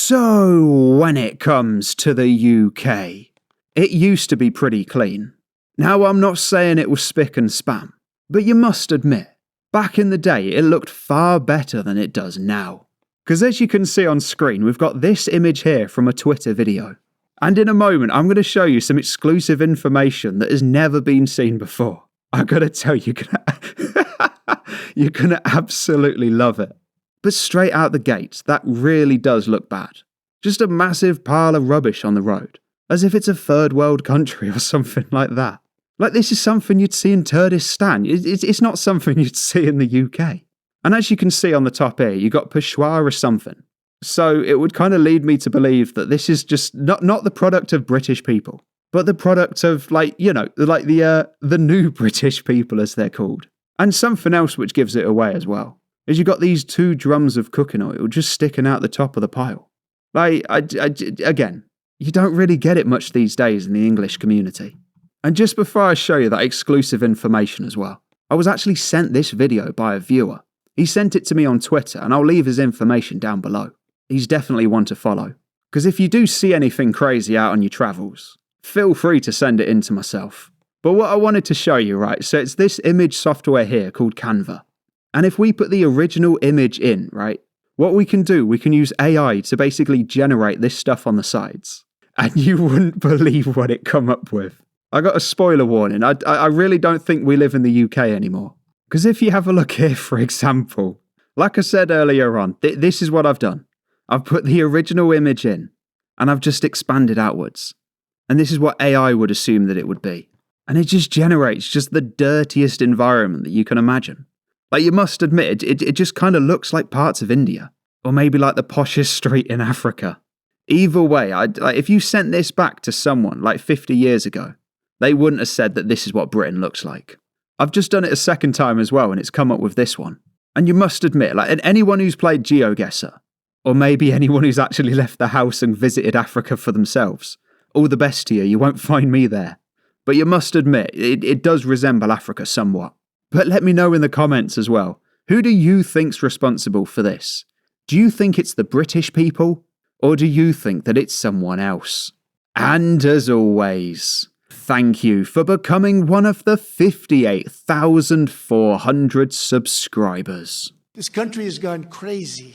So, when it comes to the UK, it used to be pretty clean. Now, I'm not saying it was spick and span, but you must admit, back in the day it looked far better than it does now. Because as you can see on screen, we've got this image here from a Twitter video. And in a moment, I'm going to show you some exclusive information that has never been seen before. I gotta tell you, you're gonna absolutely love it. But straight out the gates, that really does look bad. Just a massive pile of rubbish on the road, as if it's a third world country or something like that. Like this is something you'd see in Kurdistan. It's not something you'd see in the UK. And as you can see on the top here, you got Peshawar or something. So it would kind of lead me to believe that this is just not the product of British people, but the product of the new British people as they're called. And something else which gives it away as well is you got these 2 drums of cooking oil just sticking out the top of the pile. Again, you don't really get it much these days in the English community. And just before I show you that exclusive information as well, I was actually sent this video by a viewer. He sent it to me on Twitter, and I'll leave his information down below. He's definitely one to follow. Because if you do see anything crazy out on your travels, feel free to send it in to myself. But what I wanted to show you, right, so it's this image software here called Canva. And if we put the original image in, right, what we can do, we can use AI to basically generate this stuff on the sides. And you wouldn't believe what it come up with. I got a spoiler warning. I really don't think we live in the UK anymore. Because if you have a look here, for example, like I said earlier on, this is what I've done. I've put the original image in, and I've just expanded outwards. And this is what AI would assume that it would be. And it just generates just the dirtiest environment that you can imagine. Like, you must admit, it just kind of looks like parts of India. Or maybe like the poshest street in Africa. Either way, if you sent this back to someone like 50 years ago, they wouldn't have said that this is what Britain looks like. I've just done it a second time as well, and it's come up with this one. And you must admit, like anyone who's played GeoGuessr, or maybe anyone who's actually left the house and visited Africa for themselves, all the best to you, you won't find me there. But you must admit, it does resemble Africa somewhat. But let me know in the comments as well, who do you think's responsible for this? Do you think it's the British people? Or do you think that it's someone else? And as always, thank you for becoming one of the 58,400 subscribers. This country has gone crazy.